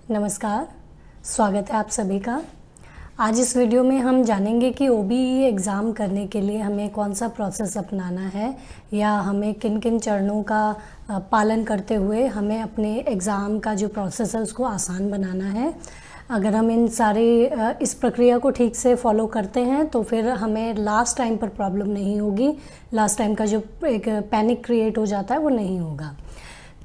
नमस्कार, स्वागत है आप सभी का। आज इस वीडियो में हम जानेंगे कि ओबीई एग्ज़ाम करने के लिए हमें कौन सा प्रोसेस अपनाना है या हमें किन किन चरणों का पालन करते हुए हमें अपने एग्ज़ाम का जो प्रोसेस है उसको आसान बनाना है। अगर हम इस प्रक्रिया को ठीक से फॉलो करते हैं तो फिर हमें लास्ट टाइम पर प्रॉब्लम नहीं होगी। लास्ट टाइम का जो एक पैनिक क्रिएट हो जाता है वो नहीं होगा।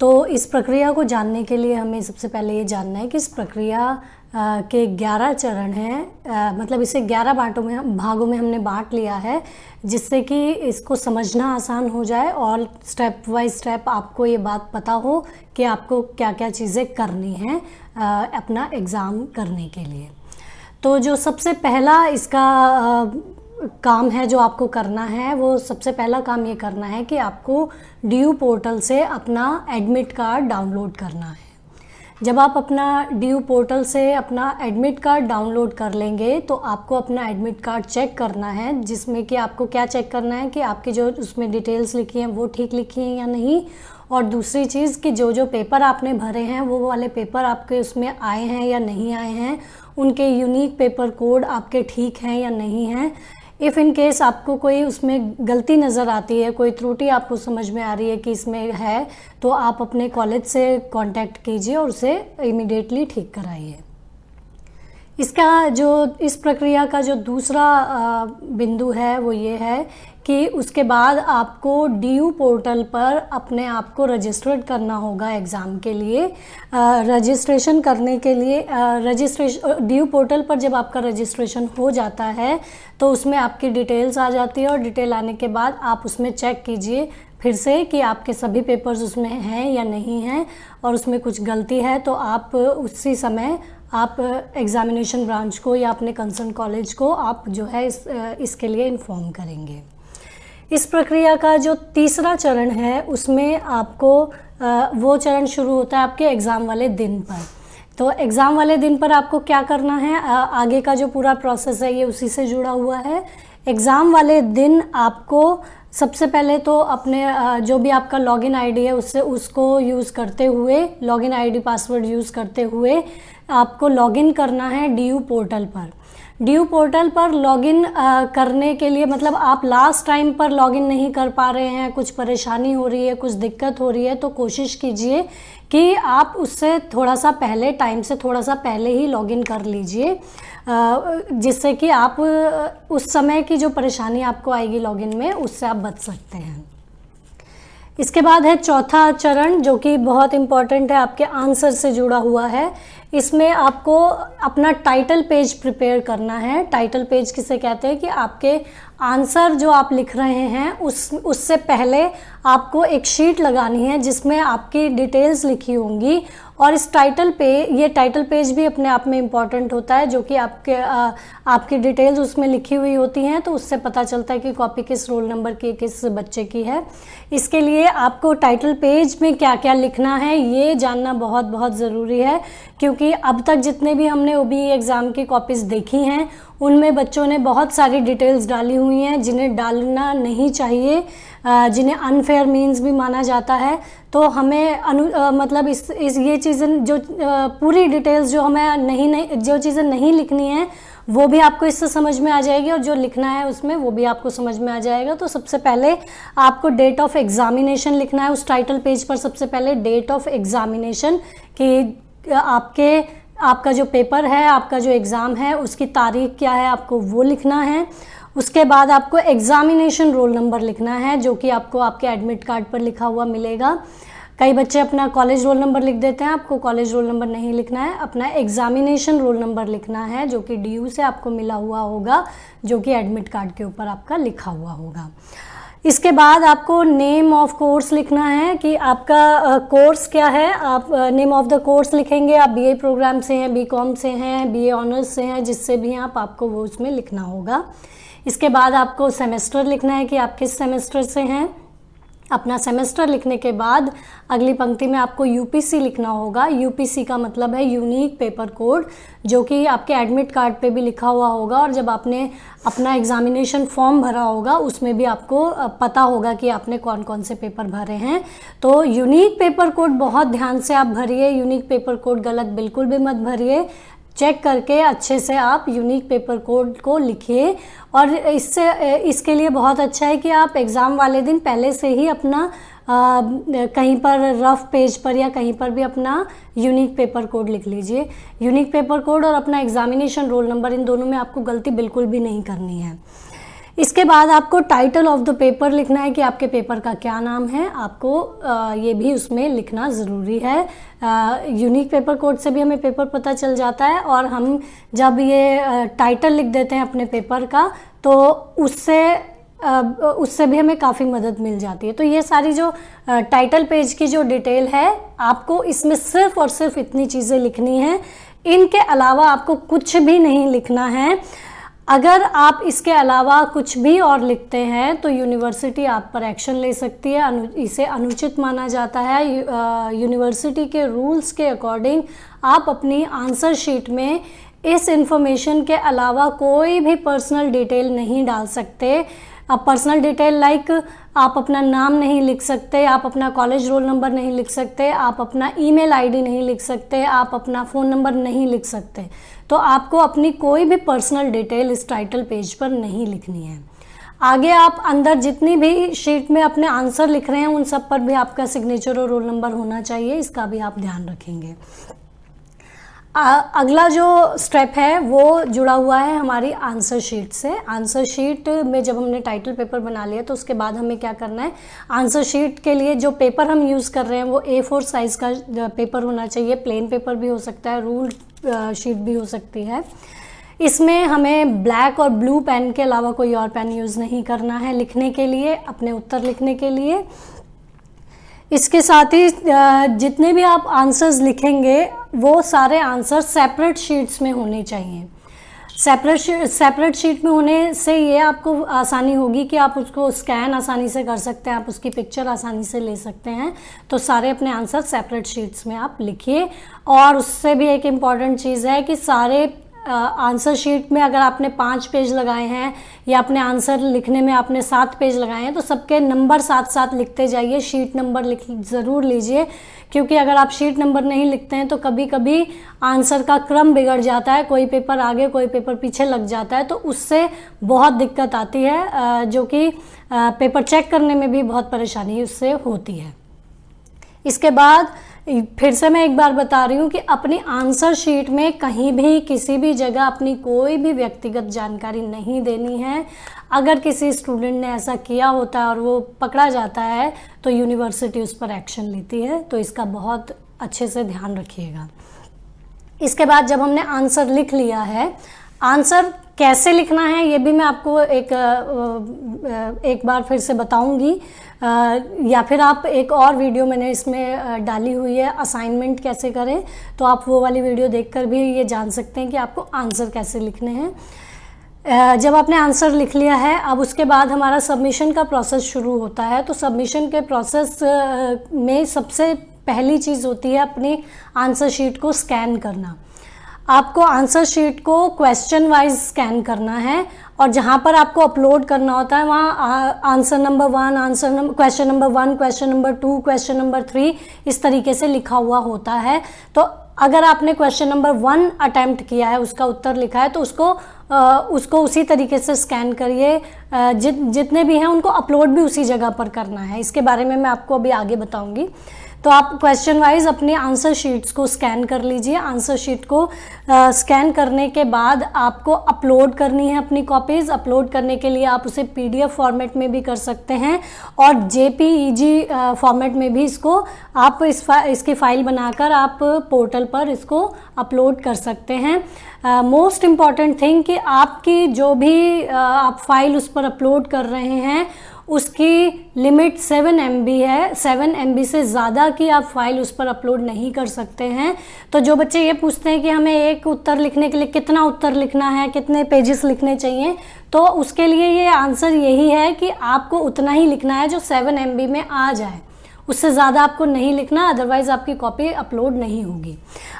तो इस प्रक्रिया को जानने के लिए हमें सबसे पहले ये जानना है कि इस प्रक्रिया के 11 चरण हैं, मतलब इसे 11 भागों में हमने बांट लिया है, जिससे कि इसको समझना आसान हो जाए और स्टेप बाय स्टेप आपको ये बात पता हो कि आपको क्या क्या चीज़ें करनी हैं अपना एग्ज़ाम करने के लिए। तो जो सबसे पहला इसका काम है जो आपको करना है, वो सबसे पहला काम ये करना है कि आपको DU पोर्टल से अपना एडमिट कार्ड डाउनलोड करना है। जब आप अपना DU पोर्टल से अपना एडमिट कार्ड डाउनलोड कर लेंगे तो आपको अपना एडमिट कार्ड चेक करना है, जिसमें कि आपको क्या चेक करना है कि आपकी जो उसमें डिटेल्स लिखी हैं वो ठीक लिखी हैं या नहीं, और दूसरी चीज़ कि जो जो पेपर आपने भरे हैं वो वाले पेपर आपके उसमें आए हैं या नहीं आए हैं, उनके यूनिक पेपर कोड आपके ठीक हैं या नहीं हैं। इफ़ इन केस आपको कोई उसमें गलती नज़र आती है, कोई त्रुटि आपको समझ में आ रही है कि इसमें है, तो आप अपने कॉलेज से कांटेक्ट कीजिए और उसे इमीडिएटली ठीक कराइए। इस प्रक्रिया का जो दूसरा बिंदु है वो ये है कि उसके बाद आपको DU पोर्टल पर अपने आप को रजिस्टर्ड करना होगा एग्ज़ाम के लिए। रजिस्ट्रेशन करने के लिए DU पोर्टल पर जब आपका रजिस्ट्रेशन हो जाता है तो उसमें आपकी डिटेल्स आ जाती है, और डिटेल आने के बाद आप उसमें चेक कीजिए फिर से कि आपके सभी पेपर्स उसमें हैं या नहीं हैं, और उसमें कुछ गलती है तो आप उसी समय आप एग्ज़ामिनेशन ब्रांच को या अपने कंसर्न कॉलेज को आप जो है इसके लिए इन्फॉर्म करेंगे। इस प्रक्रिया का जो तीसरा चरण है उसमें आपको वो चरण शुरू होता है आपके एग्ज़ाम वाले दिन पर। तो एग्ज़ाम वाले दिन पर आपको क्या करना है, आगे का जो पूरा प्रोसेस है ये उसी से जुड़ा हुआ है। एग्ज़ाम वाले दिन आपको सबसे पहले तो अपने जो भी आपका लॉगिन आईडी है उसको यूज़ करते हुए, लॉगिन आईडी पासवर्ड यूज़ करते हुए आपको लॉगिन करना है DU पोर्टल पर। DU पोर्टल पर लॉगिन करने के लिए, मतलब आप लास्ट टाइम पर लॉगिन नहीं कर पा रहे हैं, कुछ परेशानी हो रही है, कुछ दिक्कत हो रही है, तो कोशिश कीजिए कि आप उससे थोड़ा सा पहले, टाइम से थोड़ा सा पहले ही लॉगिन कर लीजिए, जिससे कि आप उस समय की जो परेशानी आपको आएगी लॉगिन में उससे आप बच सकते हैं। इसके बाद है चौथा चरण, जो कि बहुत इम्पॉर्टेंट है, आपके आंसर से जुड़ा हुआ है। इसमें आपको अपना टाइटल पेज प्रिपेयर करना है। टाइटल पेज किसे कहते हैं कि आपके आंसर जो आप लिख रहे हैं उससे पहले आपको एक शीट लगानी है जिसमें आपकी डिटेल्स लिखी होंगी, और इस ये टाइटल पेज भी अपने आप में इम्पॉर्टेंट होता है, जो कि आपकी डिटेल्स उसमें लिखी हुई होती हैं, तो उससे पता चलता है कि कॉपी किस रोल नंबर की, किस बच्चे की है। इसके लिए आपको टाइटल पेज में क्या क्या लिखना है ये जानना बहुत बहुत ज़रूरी है, क्योंकि अब तक जितने भी हमने OBE एग्ज़ाम की कॉपीज़ देखी हैं उनमें बच्चों ने बहुत सारी डिटेल्स डाली हुई हैं जिन्हें डालना नहीं चाहिए, जिन्हें अनफेयर मीन्स भी माना जाता है। तो हमें मतलब ये चीज़ें जो पूरी डिटेल्स जो हमें जो चीज़ें नहीं लिखनी हैं वो भी आपको इससे समझ में आ जाएगी, और जो लिखना है उसमें वो भी आपको समझ में आ जाएगा। तो सबसे पहले आपको डेट ऑफ एग्ज़ामिनेशन लिखना है उस टाइटल पेज पर। सबसे पहले डेट ऑफ एग्ज़ामिनेशन कि आपका जो पेपर है, आपका जो एग्ज़ाम है उसकी तारीख क्या है, आपको वो लिखना है। उसके बाद आपको एग्ज़ामिनेशन रोल नंबर लिखना है, जो कि आपको आपके एडमिट कार्ड पर लिखा हुआ मिलेगा। कई बच्चे अपना कॉलेज रोल नंबर लिख देते हैं, आपको कॉलेज रोल नंबर नहीं लिखना है, अपना एग्ज़ामिनेशन रोल नंबर लिखना है, जो कि DU से आपको मिला हुआ होगा, जो कि एडमिट कार्ड के ऊपर आपका लिखा हुआ होगा। इसके बाद आपको नेम ऑफ कोर्स लिखना है कि आपका कोर्स क्या है। आप नेम ऑफ द कोर्स लिखेंगे, आप BA प्रोग्राम से हैं, BCom से हैं, BA ऑनर्स से हैं, जिससे भी हैं आपको वो उसमें लिखना होगा। इसके बाद आपको सेमेस्टर लिखना है कि आप किस सेमेस्टर से हैं। अपना सेमेस्टर लिखने के बाद अगली पंक्ति में आपको यूपीसी लिखना होगा। यूपीसी का मतलब है यूनिक पेपर कोड, जो कि आपके एडमिट कार्ड पे भी लिखा हुआ होगा और जब आपने अपना एग्जामिनेशन फॉर्म भरा होगा उसमें भी आपको पता होगा कि आपने कौन कौन से पेपर भरे हैं। तो यूनिक पेपर कोड बहुत ध्यान से आप भरिए, यूनिक पेपर कोड गलत बिल्कुल भी मत भरिए, चेक करके अच्छे से आप यूनिक पेपर कोड को लिखिए। और इसके लिए बहुत अच्छा है कि आप एग्ज़ाम वाले दिन पहले से ही अपना कहीं पर रफ पेज पर या कहीं पर भी अपना यूनिक पेपर कोड लिख लीजिए। यूनिक पेपर कोड और अपना एग्जामिनेशन रोल नंबर, इन दोनों में आपको गलती बिल्कुल भी नहीं करनी है। इसके बाद आपको टाइटल ऑफ द पेपर लिखना है कि आपके पेपर का क्या नाम है, आपको ये भी उसमें लिखना ज़रूरी है। यूनिक पेपर कोड से भी हमें पेपर पता चल जाता है और हम जब ये टाइटल लिख देते हैं अपने पेपर का तो उससे भी हमें काफ़ी मदद मिल जाती है। तो ये सारी जो टाइटल पेज की जो डिटेल है आपको इसमें सिर्फ और सिर्फ इतनी चीज़ें लिखनी हैं, इनके अलावा आपको कुछ भी नहीं लिखना है। अगर आप इसके अलावा कुछ भी और लिखते हैं तो यूनिवर्सिटी आप पर एक्शन ले सकती है, इसे अनुचित माना जाता है। यूनिवर्सिटी के रूल्स के अकॉर्डिंग आप अपनी आंसर शीट में इस इंफॉर्मेशन के अलावा कोई भी पर्सनल डिटेल नहीं डाल सकते। अब पर्सनल डिटेल लाइक आप अपना नाम नहीं लिख सकते, आप अपना कॉलेज रोल नंबर नहीं लिख सकते, आप अपना ईमेल आईडी नहीं लिख सकते, आप अपना फ़ोन नंबर नहीं लिख सकते। तो आपको अपनी कोई भी पर्सनल डिटेल इस टाइटल पेज पर नहीं लिखनी है। आगे आप अंदर जितनी भी शीट में अपने आंसर लिख रहे हैं उन सब पर भी आपका सिग्नेचर और रोल नंबर होना चाहिए, इसका भी आप ध्यान रखेंगे। अगला जो स्टेप है वो जुड़ा हुआ है हमारी आंसर शीट से। आंसर शीट में जब हमने टाइटल पेपर बना लिया तो उसके बाद हमें क्या करना है, आंसर शीट के लिए जो पेपर हम यूज़ कर रहे हैं वो A4 साइज़ का पेपर होना चाहिए। प्लेन पेपर भी हो सकता है, रूल शीट भी हो सकती है। इसमें हमें ब्लैक और ब्लू पेन के अलावा कोई और पेन यूज़ नहीं करना है लिखने के लिए, अपने उत्तर लिखने के लिए। इसके साथ ही जितने भी आप आंसर्स लिखेंगे वो सारे आंसर सेपरेट शीट्स में होने चाहिए। सेपरेट शीट में होने से ये आपको आसानी होगी कि आप उसको स्कैन आसानी से कर सकते हैं, आप उसकी पिक्चर आसानी से ले सकते हैं। तो सारे अपने आंसर सेपरेट शीट्स में आप लिखिए। और उससे भी एक इम्पॉर्टेंट चीज़ है कि सारे आंसर शीट में अगर आपने 5 पेज लगाए हैं या अपने आंसर लिखने में आपने 7 पेज लगाए हैं तो सबके नंबर साथ साथ लिखते जाइए। शीट नंबर ज़रूर लीजिए, क्योंकि अगर आप शीट नंबर नहीं लिखते हैं तो कभी कभी आंसर का क्रम बिगड़ जाता है, कोई पेपर आगे कोई पेपर पीछे लग जाता है, तो उससे बहुत दिक्कत आती है, जो कि पेपर चेक करने में भी बहुत परेशानी उससे होती है। इसके बाद फिर से मैं एक बार बता रही हूँ कि अपनी आंसर शीट में कहीं भी किसी भी जगह अपनी कोई भी व्यक्तिगत जानकारी नहीं देनी है। अगर किसी स्टूडेंट ने ऐसा किया होता है और वो पकड़ा जाता है तो यूनिवर्सिटी उस पर एक्शन लेती है, तो इसका बहुत अच्छे से ध्यान रखिएगा। इसके बाद जब हमने आंसर लिख लिया है, आंसर कैसे लिखना है ये भी मैं आपको एक बार फिर से बताऊंगी, या फिर आप एक और वीडियो मैंने इसमें डाली हुई है असाइनमेंट कैसे करें, तो आप वो वाली वीडियो देखकर भी ये जान सकते हैं कि आपको आंसर कैसे लिखने हैं। जब आपने आंसर लिख लिया है, अब उसके बाद हमारा सबमिशन का प्रोसेस शुरू होता है। तो सबमिशन के प्रोसेस में सबसे पहली चीज़ होती है अपनी आंसर शीट को स्कैन करना। आपको आंसर शीट को क्वेश्चन वाइज स्कैन करना है और जहाँ पर आपको अपलोड करना होता है वहाँ answer number 1, question number 1, question number 2, question number 3 इस तरीके से लिखा हुआ होता है। तो अगर आपने क्वेश्चन नंबर 1 अटेम्प्ट किया है, उसका उत्तर लिखा है, तो उसको उसी तरीके से स्कैन करिए। जितने भी हैं उनको अपलोड भी उसी जगह पर करना है। इसके बारे में मैं आपको अभी आगे बताऊंगी। तो आप क्वेश्चन वाइज अपने आंसर शीट्स को स्कैन कर लीजिए। आंसर शीट को स्कैन करने के बाद आपको अपलोड करनी है अपनी कॉपीज़। अपलोड करने के लिए आप उसे PDF फॉर्मेट में भी कर सकते हैं और JPEG फॉर्मेट में भी इसको आप इसकी फ़ाइल बनाकर आप पोर्टल पर इसको अपलोड कर सकते हैं। मोस्ट इम्पॉर्टेंट थिंग कि आपकी जो भी आप फाइल उस पर अपलोड कर रहे हैं उसकी लिमिट 7 MB है। 7 MB से ज़्यादा की आप फाइल उस पर अपलोड नहीं कर सकते हैं। तो जो बच्चे ये पूछते हैं कि हमें एक उत्तर लिखने के लिए कितना उत्तर लिखना है, कितने पेजेस लिखने चाहिए, तो उसके लिए ये आंसर यही है कि आपको उतना ही लिखना है जो 7 MB में आ जाए, उससे ज़्यादा आपको नहीं लिखना, अदरवाइज़ आपकी कॉपी अपलोड नहीं होगी।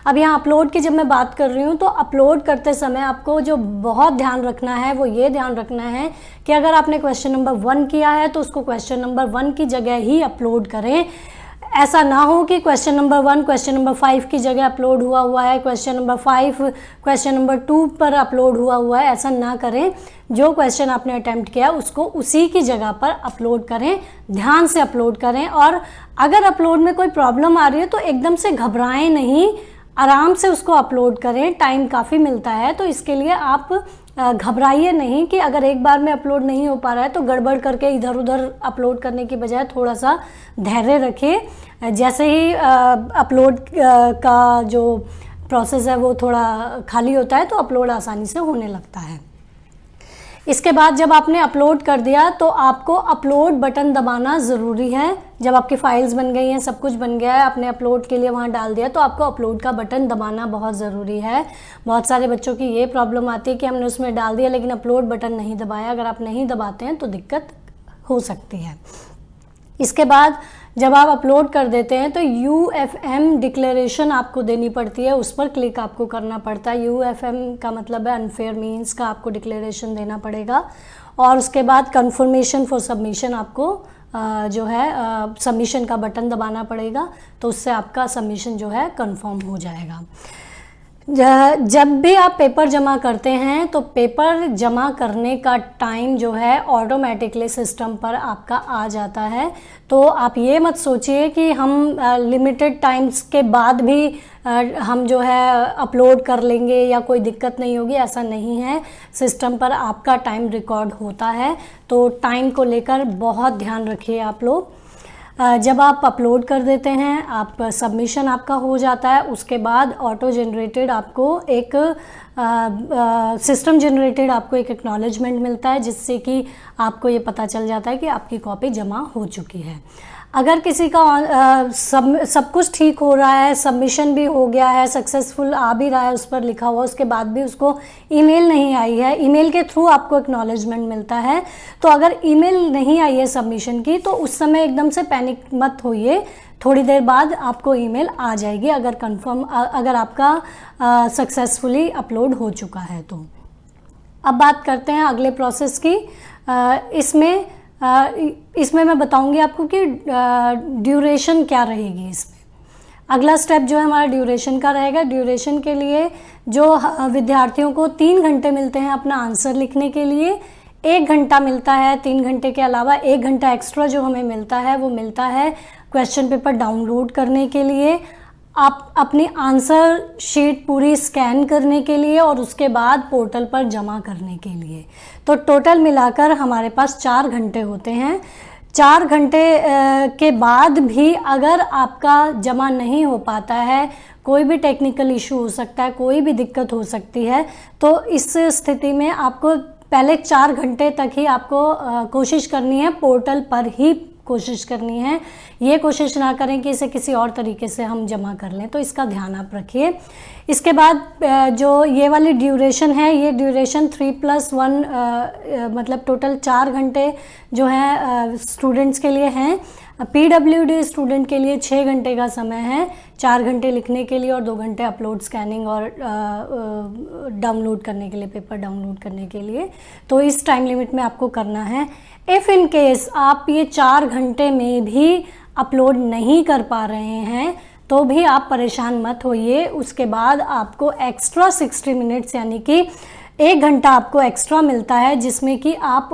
अब यहाँ अपलोड की जब मैं बात कर रही हूँ तो अपलोड करते समय आपको जो बहुत ध्यान रखना है वो ये ध्यान रखना है कि अगर आपने क्वेश्चन नंबर 1 किया है तो उसको क्वेश्चन नंबर 1 की जगह ही अपलोड करें। ऐसा ना हो कि क्वेश्चन नंबर 1 क्वेश्चन नंबर 5 की जगह अपलोड हुआ है, क्वेश्चन नंबर 5 क्वेश्चन नंबर 2 पर अपलोड हुआ है, ऐसा ना करें। जो क्वेश्चन आपने अटेम्प्ट किया उसको उसी की जगह पर अपलोड करें, ध्यान से अपलोड करें। और अगर अपलोड में कोई प्रॉब्लम आ रही है तो एकदम से घबराएं नहीं, आराम से उसको अपलोड करें, टाइम काफ़ी मिलता है। तो इसके लिए आप घबराइए नहीं कि अगर एक बार में अपलोड नहीं हो पा रहा है तो गड़बड़ करके इधर उधर अपलोड करने की बजाय थोड़ा सा धैर्य रखिए। जैसे ही अपलोड का जो प्रोसेस है वो थोड़ा खाली होता है तो अपलोड आसानी से होने लगता है। इसके बाद जब आपने अपलोड कर दिया तो आपको अपलोड बटन दबाना ज़रूरी है। जब आपकी फाइल्स बन गई हैं, सब कुछ बन गया है, आपने अपलोड के लिए वहाँ डाल दिया, तो आपको अपलोड का बटन दबाना बहुत ज़रूरी है। बहुत सारे बच्चों की ये प्रॉब्लम आती है कि हमने उसमें डाल दिया लेकिन अपलोड बटन नहीं दबाया। अगर आप नहीं दबाते हैं तो दिक्कत हो सकती है। इसके बाद जब आप अपलोड कर देते हैं तो UFM डिक्लेरेशन आपको देनी पड़ती है, उस पर क्लिक आपको करना पड़ता है। UFM का मतलब है अनफेयर मीन्स का आपको डिक्लेरेशन देना पड़ेगा। और उसके बाद कन्फर्मेशन फॉर सबमिशन आपको जो है सबमिशन का बटन दबाना पड़ेगा, तो उससे आपका सबमिशन जो है कंफर्म हो जाएगा। जब भी आप पेपर जमा करते हैं तो पेपर जमा करने का टाइम जो है ऑटोमेटिकली सिस्टम पर आपका आ जाता है। तो आप ये मत सोचिए कि हम लिमिटेड टाइम्स के बाद भी हम जो है अपलोड कर लेंगे या कोई दिक्कत नहीं होगी, ऐसा नहीं है। सिस्टम पर आपका टाइम रिकॉर्ड होता है, तो टाइम को लेकर बहुत ध्यान रखिए आप लोग। जब आप अपलोड कर देते हैं, आप सबमिशन आपका हो जाता है, उसके बाद ऑटो जनरेटेड आपको एक सिस्टम जनरेटेड आपको एक एक्नॉलेजमेंट मिलता है, जिससे कि आपको ये पता चल जाता है कि आपकी कॉपी जमा हो चुकी है। अगर किसी का सब कुछ ठीक हो रहा है, सबमिशन भी हो गया है, सक्सेसफुल आ भी रहा है उस पर लिखा हुआ, उसके बाद भी उसको ईमेल नहीं आई है, ईमेल के थ्रू आपको एक्नॉलेजमेंट मिलता है, तो अगर ईमेल नहीं आई है सबमिशन की तो उस समय एकदम से पैनिक मत होइए, थोड़ी देर बाद आपको ईमेल आ जाएगी अगर आपका सक्सेसफुली अपलोड हो चुका है तो। अब बात करते हैं अगले प्रोसेस की। इसमें मैं बताऊंगी आपको कि ड्यूरेशन क्या रहेगी इसमें। अगला स्टेप जो है हमारा ड्यूरेशन का रहेगा। ड्यूरेशन के लिए जो विद्यार्थियों को 3 घंटे मिलते हैं अपना आंसर लिखने के लिए, 1 घंटा मिलता है। 3 घंटे के अलावा 1 घंटा एक्स्ट्रा जो हमें मिलता है वो मिलता है क्वेश्चन पेपर डाउनलोड करने के लिए, आप अपनी आंसर शीट पूरी स्कैन करने के लिए और उसके बाद पोर्टल पर जमा करने के लिए। तो टोटल मिलाकर हमारे पास 4 घंटे होते हैं। 4 घंटे के बाद भी अगर आपका जमा नहीं हो पाता है, कोई भी टेक्निकल इशू हो सकता है, कोई भी दिक्कत हो सकती है, तो इस स्थिति में आपको पहले 4 घंटे तक ही आपको कोशिश करनी है, पोर्टल पर ही कोशिश करनी है। ये कोशिश ना करें कि इसे किसी और तरीके से हम जमा कर लें, तो इसका ध्यान आप रखिए। इसके बाद जो ये वाली ड्यूरेशन है, ये ड्यूरेशन 3+1 मतलब टोटल 4 घंटे जो है स्टूडेंट्स के लिए हैं। PWD स्टूडेंट के लिए 6 घंटे का समय है, 4 घंटे लिखने के लिए और 2 घंटे अपलोड स्कैनिंग और डाउनलोड करने के लिए, पेपर डाउनलोड करने के लिए। तो इस टाइम लिमिट में आपको करना है। इफ़ इन केस आप ये 4 घंटे में भी अपलोड नहीं कर पा रहे हैं तो भी आप परेशान मत होइए। उसके बाद आपको एक्स्ट्रा 60 मिनट्स यानी कि 1 घंटा आपको एक्स्ट्रा मिलता है, जिसमें कि आप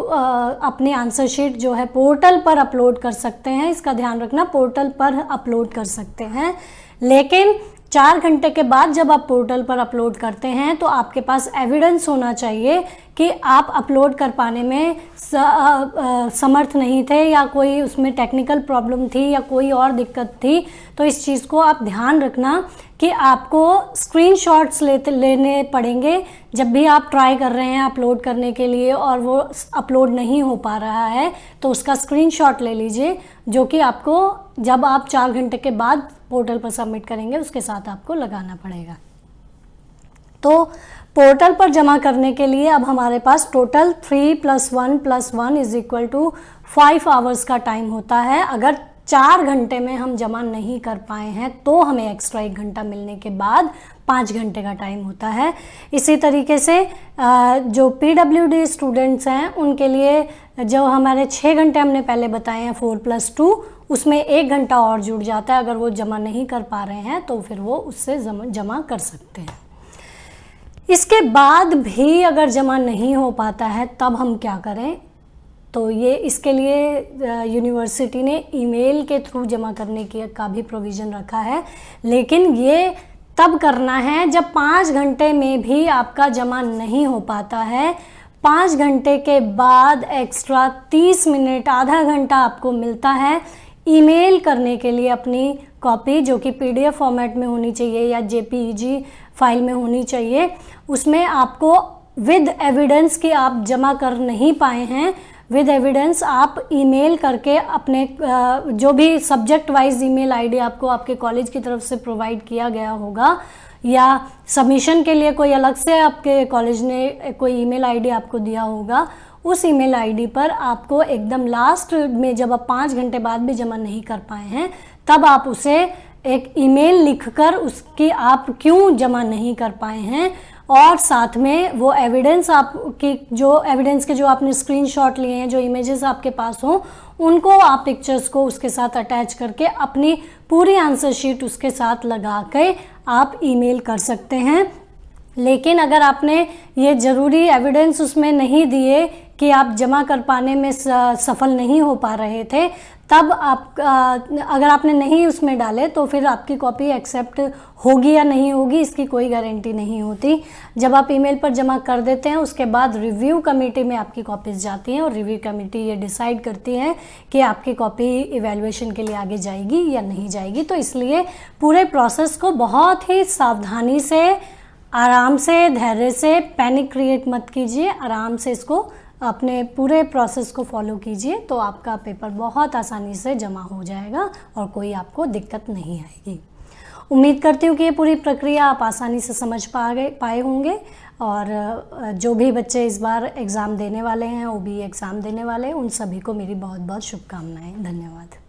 अपनी आंसर शीट जो है पोर्टल पर अपलोड कर सकते हैं। इसका ध्यान रखना, पोर्टल पर अपलोड कर सकते हैं, लेकिन 4 घंटे के बाद जब आप पोर्टल पर अपलोड करते हैं तो आपके पास एविडेंस होना चाहिए कि आप अपलोड कर पाने में समर्थ नहीं थे, या कोई उसमें टेक्निकल प्रॉब्लम थी या कोई और दिक्कत थी। तो इस चीज़ को आप ध्यान रखना कि आपको स्क्रीनशॉट्स लेने पड़ेंगे जब भी आप ट्राई कर रहे हैं अपलोड करने के लिए और वो अपलोड नहीं हो पा रहा है, तो उसका स्क्रीनशॉट ले लीजिए, जो कि आपको जब आप 4 घंटे के बाद पोर्टल पर सबमिट करेंगे उसके साथ आपको लगाना पड़ेगा। तो पोर्टल पर जमा करने के लिए अब हमारे पास टोटल 3 + 1 + 1 = 5 आवर्स का टाइम होता है। अगर 4 घंटे में हम जमा नहीं कर पाए हैं तो हमें एक्स्ट्रा 1 घंटा मिलने के बाद 5 घंटे का टाइम होता है। इसी तरीके से जो PWD स्टूडेंट्स हैं उनके लिए जो हमारे 6 घंटे हमने पहले बताए हैं 4 + 2, उसमें 1 घंटा और जुड़ जाता है। अगर वो जमा नहीं कर पा रहे हैं तो फिर वो उससे जमा कर सकते हैं। इसके बाद भी अगर जमा नहीं हो पाता है तब हम क्या करें? तो ये इसके लिए यूनिवर्सिटी ने ईमेल के थ्रू जमा करने का भी प्रोविज़न रखा है, लेकिन ये तब करना है जब 5 घंटे में भी आपका जमा नहीं हो पाता है। 5 घंटे के बाद एक्स्ट्रा 30 मिनट, आधा घंटा आपको मिलता है ईमेल करने के लिए अपनी कॉपी, जो कि PDF फॉर्मेट में होनी चाहिए या JPEG फाइल में होनी चाहिए। उसमें आपको विद एविडेंस कि आप जमा कर नहीं पाए हैं, विद एविडेंस आप ईमेल करके अपने जो भी सब्जेक्ट वाइज ईमेल आईडी आपको आपके कॉलेज की तरफ से प्रोवाइड किया गया होगा, या सबमिशन के लिए कोई अलग से आपके कॉलेज ने कोई ईमेल आईडी आपको दिया होगा, उस ईमेल आईडी पर आपको एकदम लास्ट में जब आप 5 घंटे बाद भी जमा नहीं कर पाए हैं तब आप उसे एक ईमेल लिखकर उसकी आप क्यों जमा नहीं कर पाए हैं, और साथ में वो एविडेंस आपकी जो एविडेंस के जो आपने स्क्रीनशॉट लिए हैं, जो इमेजेस आपके पास हों, उनको आप पिक्चर्स को उसके साथ अटैच करके अपनी पूरी आंसर शीट उसके साथ लगा के आप ईमेल कर सकते हैं। लेकिन अगर आपने ये ज़रूरी एविडेंस उसमें नहीं दिए कि आप जमा कर पाने में सफल नहीं हो पा रहे थे, तब आप अगर आपने नहीं उसमें डाले तो फिर आपकी कॉपी एक्सेप्ट होगी या नहीं होगी इसकी कोई गारंटी नहीं होती। जब आप ईमेल पर जमा कर देते हैं उसके बाद रिव्यू कमेटी में आपकी कॉपीज़ जाती हैं और रिव्यू कमेटी ये डिसाइड करती है कि आपकी कॉपी इवैल्यूएशन के लिए आगे जाएगी या नहीं जाएगी। तो इसलिए पूरे प्रोसेस को बहुत ही सावधानी से, आराम से, धैर्य से, पैनिक क्रिएट मत कीजिए, आराम से इसको अपने पूरे प्रोसेस को फॉलो कीजिए, तो आपका पेपर बहुत आसानी से जमा हो जाएगा और कोई आपको दिक्कत नहीं आएगी। उम्मीद करती हूँ कि ये पूरी प्रक्रिया आप आसानी से समझ पाए होंगे, और जो भी बच्चे इस बार एग्ज़ाम देने वाले हैं, OBE एग्ज़ाम देने वाले हैं, उन सभी को मेरी बहुत बहुत शुभकामनाएं। धन्यवाद।